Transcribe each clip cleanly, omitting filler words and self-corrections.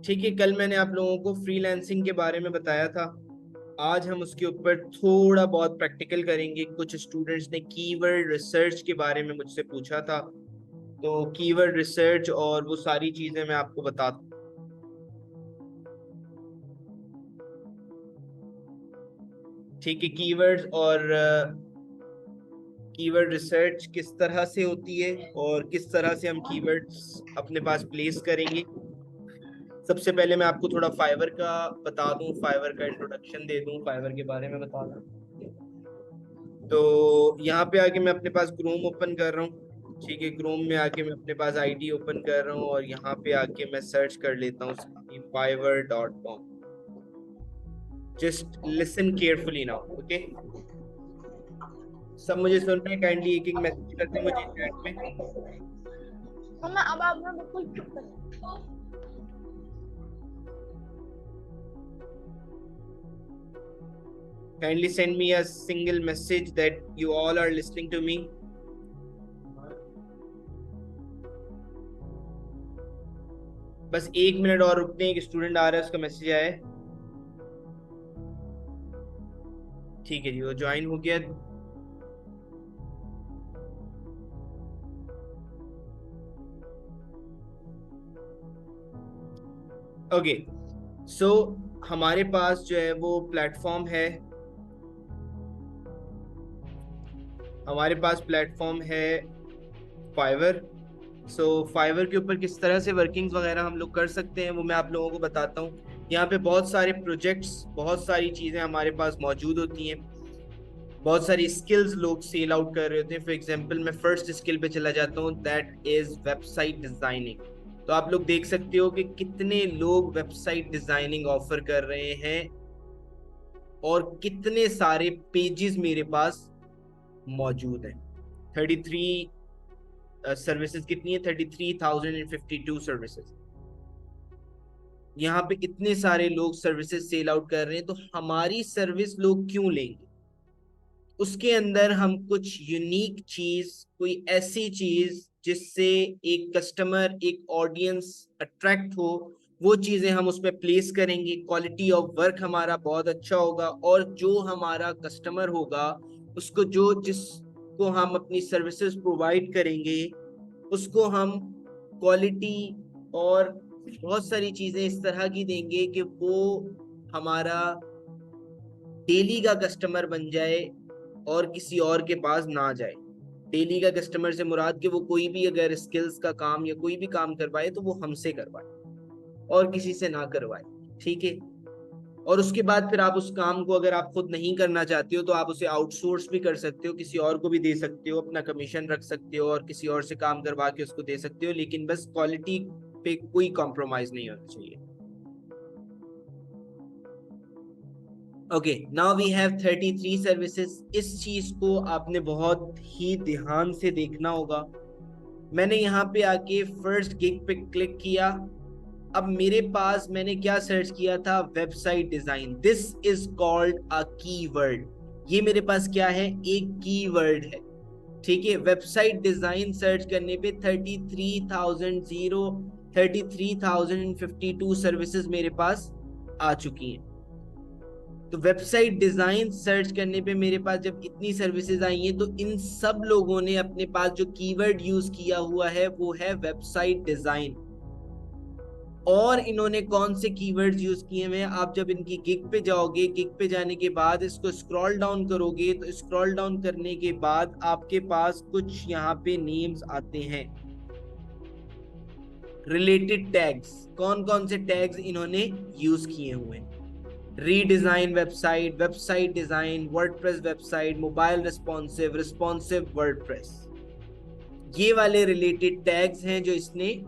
ठीक है, कल मैंने आप लोगों को फ्रीलांसिंग के बारे में बताया था। आज हम उसके ऊपर थोड़ा बहुत प्रैक्टिकल करेंगे। कुछ स्टूडेंट्स ने कीवर्ड रिसर्च के बारे में मुझसे पूछा था, तो कीवर्ड रिसर्च और वो सारी चीजें मैं आपको बताता हूँ। ठीक है, कीवर्ड्स और कीवर्ड रिसर्च किस तरह से होती है और किस तरह से हम कीवर्ड्स अपने पास प्लेस करेंगे। सबसे पहले मैं आपको थोड़ा फाइवर का बता दूं, फाइवर का इंट्रोडक्शन दे दूं, फाइवर के बारे में बता दूं। तो यहाँ पे आके मैं अपने पास क्रोम ओपन कर रहा हूँ। ठीक है, क्रोम में आके मैं अपने पास आईडी ओपन कर रहा हूँ और यहाँ पे आके मैं सर्च कर लेता हूँ fiverr.com। Just listen carefully now, okay. सब मुझे सुन रहे हैं? काइंडली एक एक मैसेज करते हैं मुझे चैट में। मम्मा अब आप ना बिल्कुल चुप करो। Kindly send me a single message that you all are listening to me. बस 1 मिनट और रुकते हैं, एक स्टूडेंट आ रहा है, उसका मैसेज आया है। ठीक है जी, वो ज्वाइन हो गया। ओके, सो हमारे पास जो है वो प्लेटफॉर्म है। हमारे पास प्लेटफॉर्म है फाइवर। सो फाइवर के ऊपर किस तरह से वर्किंग्स वगैरह हम लोग कर सकते हैं वो मैं आप लोगों को बताता हूँ। यहाँ पे बहुत सारे प्रोजेक्ट्स, बहुत सारी चीजें हमारे पास मौजूद होती हैं। बहुत सारी स्किल्स लोग सेल आउट कर रहे होते हैं। फॉर एग्जांपल मैं फर्स्ट स्किल पे चला जाता हूँ, दैट इज वेबसाइट डिजाइनिंग। तो आप लोग देख सकते हो कि कितने लोग वेबसाइट डिजाइनिंग ऑफर कर रहे हैं और कितने सारे पेजेस मेरे पास मौजूद हैं। 33 सर्विसेज कितनी है? 33,052 सर्विसेज। यहाँ पे इतने सारे लोग सर्विसेज सेल आउट कर रहे हैं, तो हमारी सर्विस लोग क्यों लेंगे? उसके अंदर हम कुछ यूनिक चीज, कोई ऐसी चीज जिससे एक कस्टमर, एक ऑडियंस अट्रैक्ट हो, वो चीजें हम उस पर प्लेस करेंगे। क्वालिटी ऑफ वर्क हमारा बहुत अच्छा होगा और जो हमारा कस्टमर होगा उसको, जो जिसको हम अपनी सर्विसेज प्रोवाइड करेंगे, उसको हम क्वालिटी और बहुत सारी चीजें इस तरह की देंगे कि वो हमारा डेली का कस्टमर बन जाए और किसी और के पास ना जाए। डेली का कस्टमर से मुराद कि वो कोई भी अगर स्किल्स का काम या कोई भी काम करवाए तो वो हमसे करवाए और किसी से ना करवाए। ठीक है, और उसके बाद फिर आप उस काम को अगर आप खुद नहीं करना चाहते हो तो आप उसे आउटसोर्स भी कर सकते हो, किसी और को भी दे सकते हो, अपना कमीशन रख सकते हो और किसी और से काम करवा के उसको दे सकते हो, लेकिन बस क्वालिटी पे कोई कॉम्प्रोमाइज नहीं होना चाहिए। Okay, now we have 33 services. इस चीज को आपने बहुत ही ध्यान से देखना होगा। मैंने यहाँ पे आके फर्स्ट गिग पे क्लिक किया। अब मेरे पास मैंने क्या सर्च किया था? Website design. This is called a keyword. ये मेरे पास क्या है? एक कीवर्ड है। ठीक है, वेबसाइट डिजाइन सर्च करने पे 33,052 सर्विसेज मेरे पास आ चुकी हैं। तो वेबसाइट डिजाइन सर्च करने पे मेरे पास जब इतनी सर्विसेज आई हैं, तो इन सब लोगों ने अपने पास जो कीवर्ड यूज किया हुआ है वो है वेबसाइट डिजाइन। और इन्होंने कौन से कीवर्ड्स यूज किए हुए हैं? आप जब इनकी गिग पे जाओगे, गिग पे जाने के बाद इसको स्क्रॉल डाउन करोगे, तो स्क्रॉल डाउन करने के बाद आपके पास कुछ यहाँ पे नेम्स आते हैं, रिलेटेड टैग्स। कौन कौन से टैग्स इन्होंने यूज किए हुए हैं? Redesign website, website design, WordPress website, mobile responsive, responsive WordPress. ये वाले रिलेटेड टैग्स हैं जो इसने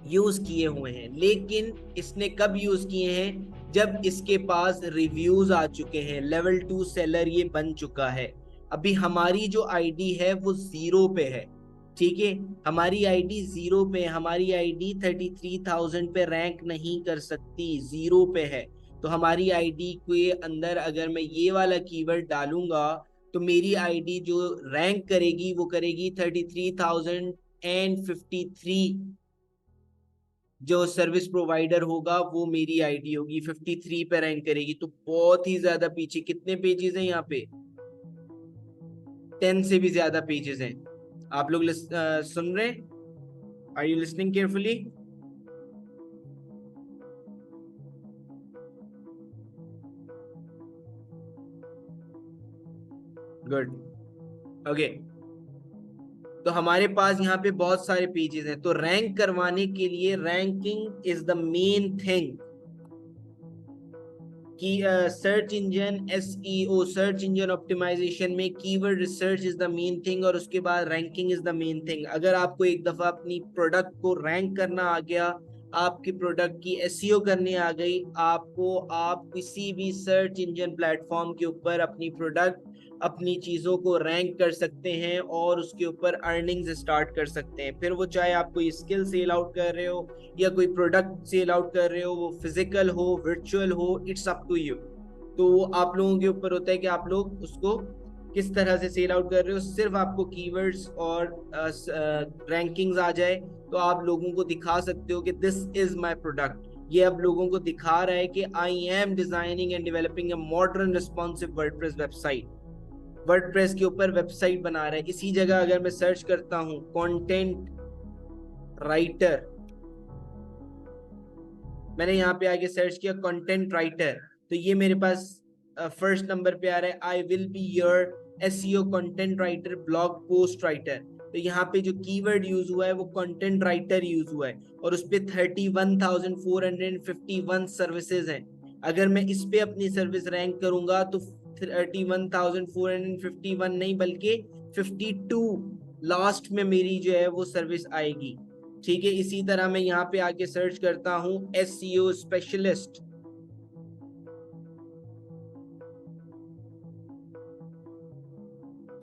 यूज किए हुए हैं। लेकिन इसने कब यूज किए हैं? जब इसके पास रिव्यूज आ चुके हैं, लेवल 2 सेलर ये बन चुका है। अभी हमारी जो आईडी है वो 0 पे है। ठीक है, हमारी आईडी 0 पे, हमारी आईडी 33,000 पे रैंक नहीं कर सकती, 0 पे है। तो हमारी आईडी के अंदर अगर मैं ये वाला कीवर्ड डालूंगा तो मेरी आईडी जो रैंक करेगी वो करेगी 33,053। जो सर्विस प्रोवाइडर होगा वो मेरी आईडी होगी, 53 पे रैंक करेगी। तो बहुत ही ज्यादा पीछे, कितने पेजेस हैं यहाँ पे, 10 से भी ज्यादा पेजेस हैं। आप लोग सुन रहे हैं? Are you listening carefully? Good, okay. तो हमारे पास यहाँ पे बहुत सारे पेजेस हैं। तो रैंक करवाने के लिए ranking is the main thing कि search engine SEO, search engine optimization में keyword research is the main thing, और उसके बाद ranking is the main thing. अगर आपको एक दफा अपनी प्रोडक्ट को रैंक करना आ गया, आपकी प्रोडक्ट की एसईओ करने आ गई, आप किसी भी सर्च इंजन प्लेटफॉर्म के ऊपर अपनी प्रोडक्ट, अपनी चीजों को रैंक कर सकते हैं और उसके ऊपर अर्निंग्स स्टार्ट कर सकते हैं। फिर वो चाहे आप कोई स्किल सेल आउट कर रहे हो या कोई प्रोडक्ट सेल आउट कर रहे हो, वो फिजिकल हो वर्चुअल हो, इट्स अप टू यू। तो वो आप लोगों के ऊपर होता है कि आप लोग उसको किस तरह से सेल आउट कर रहे हो। सिर्फ आपको कीवर्ड्स और रैंकिंग्स आ जाए तो आप लोगों को दिखा सकते हो कि दिस इज माय प्रोडक्ट। ये अब लोगों को दिखा रहा है कि I am designing and developing a modern responsive WordPress website. WordPress के ऊपर वेबसाइट बना रहा है। इसी जगह अगर मैं सर्च करता हूं कंटेंट राइटर, मैंने यहाँ पे आगे सर्च किया कंटेंट राइटर, तो ये मेरे पास फर्स्ट नंबर पे आ रहा है, I will be your SEO content writer blog post writer. तो यहाँ पे जो कीवर्ड यूज हुआ है वो कंटेंट राइटर यूज हुआ है, और उस पे 31,451 सर्विसेज हैं। अगर मैं इस पे अपनी सर्विस रैंक करूंगा तो 31,451 नहीं बल्कि 52 लास्ट में मेरी जो है वो सर्विस आएगी। ठीक है, इसी तरह मैं यहाँ पे आके सर्च करता हूं एसईओ स्पेशलिस्ट।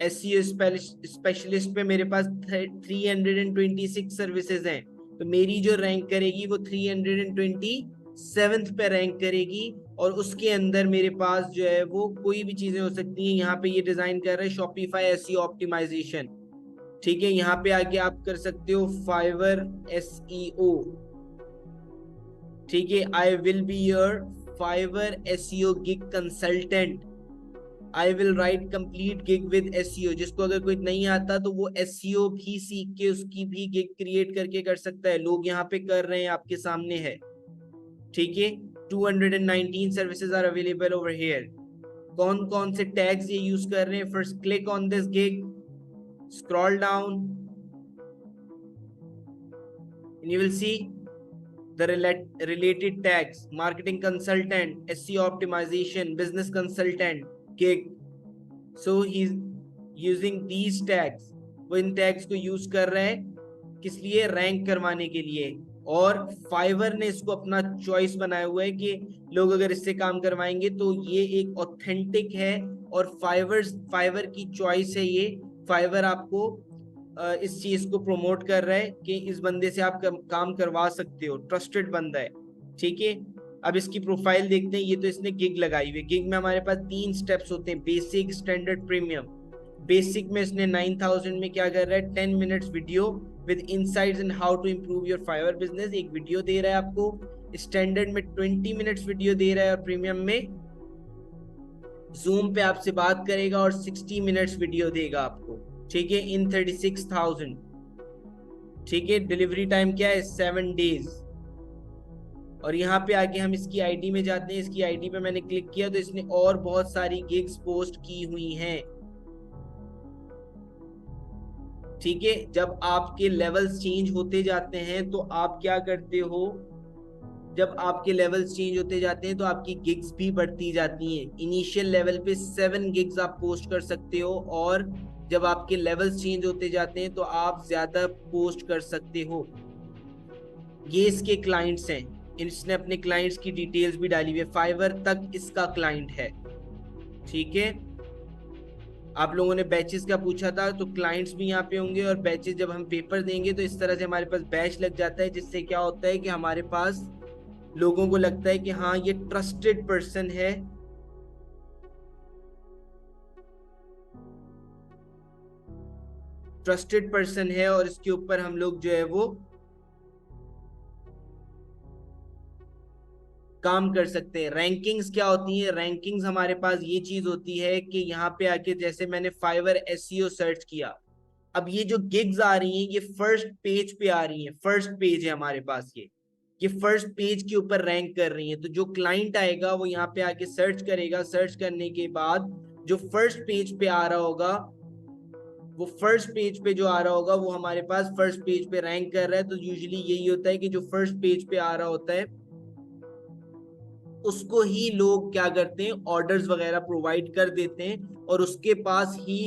एसईओ स्पेशलिस्ट पे मेरे पास 326 सर्विसेज हैं। तो मेरी जो रैंक करेगी वो 327 पे रैंक करेगी, और उसके अंदर मेरे पास जो है वो कोई भी चीजें हो सकती हैं। यहाँ पे ये डिजाइन कर रहे हैं शॉपिफाई एसईओ ऑप्टिमाइजेशन। ठीक है, यहाँ पे आके आप कर सकते हो फाइवर एसईओ। ठीक है, I will be your Fiverr SEO gig consultant. I will write complete gig with SEO. जिसको अगर कोई नहीं आता तो वो एसईओ भी सीख के उसकी भी गिग क्रिएट करके कर सकता है। लोग यहाँ पे कर रहे हैं, आपके सामने है। ठीक है, 219 services are available over here. कौन कौन से टैग्स ये यूज कर रहे हैं? First click on this gig, scroll down and you will see the related tags: marketing consultant, SEO optimization, business consultant, gig. So he's using these tags. वो इन tags को use कर रहा है किस लिए? रैंक करवाने के लिए। और फाइवर ने इसको अपना चॉइस बनाया हुआ है कि लोग अगर इससे काम करवाएंगे तो ये एक ऑथेंटिक है, और फाइवर की चॉइस है ये। फाइवर आपको इस चीज को प्रमोट कर रहा है कि इस बंदे से आप काम करवा सकते हो, ट्रस्टेड बंदा है। ठीक है, अब इसकी प्रोफाइल देखते हैं। ये तो इसने गिग लगाई हुई। गिग में हमारे पास 3 स्टेप्स होते हैं: बेसिक, स्टैंडर्ड, प्रीमियम। बेसिक में इसने 9000 में क्या कर रहा है, 10 minutes video with insights in how to improve your Fiverr business, एक वीडियो दे रहा है आपको। स्टैंडर्ड में 20 मिनट्स वीडियो दे रहा है, और प्रीमियम में जूम पे आपसे बात करेगा और 60 मिनट्स वीडियो देगा आपको। ठीक है, इन 36,000। ठीक है, डिलीवरी टाइम क्या है, 7 डेज। और यहाँ पे आके हम इसकी आईडी में जाते हैं। इसकी आईडी पे मैंने क्लिक किया तो इसने और बहुत सारी गिग्स पोस्ट की हुई हैं। ठीक है, जब आपके लेवल्स चेंज होते जाते हैं तो आप क्या करते हो, जब आपके लेवल्स चेंज होते जाते हैं तो आपकी गिग्स भी बढ़ती जाती हैं। इनिशियल लेवल पे 7 गिग्स आप पोस्ट कर सकते हो, और जब आपके लेवल्स चेंज होते जाते हैं तो आप ज्यादा पोस्ट कर सकते हो। ये इसके क्लाइंट्स हैं, इसने अपने क्लाइंट्स की डिटेल्स भी डाली हुई है। फाइवर तक इसका क्लाइंट है। ठीक है, आप लोगों ने बैचेस का पूछा था, तो क्लाइंट्स भी यहाँ पे होंगे, और बैचेस जब हम पेपर देंगे तो इस तरह से हमारे पास बैच लग जाता है, जिससे क्या होता है कि हमारे पास लोगों को लगता है कि हाँ ये ट्रस्टेड पर्सन है। ट्रस्टेड पर्सन है, और इसके ऊपर हम लोग जो है वो काम कर सकते हैं। रैंकिंग्स क्या होती है? रैंकिंग्स हमारे पास ये चीज होती है कि यहाँ पे आके जैसे मैंने फाइवर एसईओ सर्च किया, अब ये जो गिग्स आ रही हैं ये फर्स्ट पेज पे आ रही हैं, फर्स्ट पेज है हमारे पास, ये फर्स्ट पेज के ऊपर रैंक कर रही हैं। तो जो क्लाइंट आएगा वो यहाँ पे आके सर्च करेगा, सर्च करने के बाद जो फर्स्ट पेज पे आ रहा होगा, वो फर्स्ट पेज पे जो आ रहा होगा वो हमारे पास फर्स्ट पेज पे रैंक कर रहा है। तो यूजुअली यही होता है कि जो फर्स्ट पेज पे आ रहा होता है उसको ही लोग क्या करते हैं, ऑर्डर्स वगैरह प्रोवाइड कर देते हैं, और उसके पास ही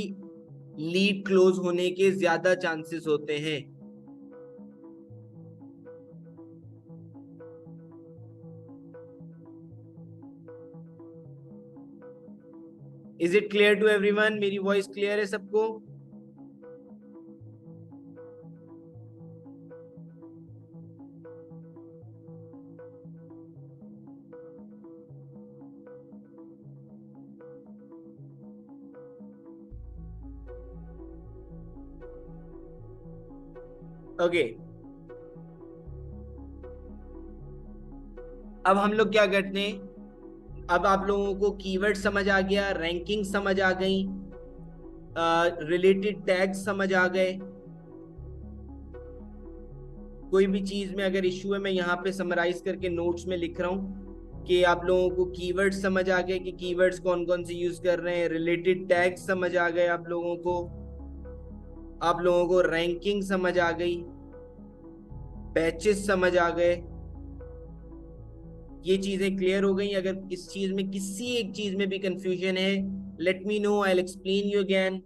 लीड क्लोज होने के ज्यादा चांसेस होते हैं। Is it clear to everyone? मेरी वॉइस क्लियर है सबको? ओके, अब हम लोग क्या करते हैं, अब आप लोगों को कीवर्ड समझ आ गया, रैंकिंग समझ आ गई, रिलेटेड टैग्स समझ आ गए। कोई भी चीज में अगर इश्यू है, मैं यहाँ पे समराइज करके नोट्स में लिख रहा हूँ कि आप लोगों को कीवर्ड्स समझ आ गए कि कीवर्ड्स कौन कौन से यूज कर रहे हैं, रिलेटेड टैग्स समझ आ गए आप लोगों को रैंकिंग समझ आ गई, बैचेस समझ आ गए। ये चीजें क्लियर हो गई? अगर इस चीज में किसी एक चीज में भी कंफ्यूजन है, let me know, I will explain you again.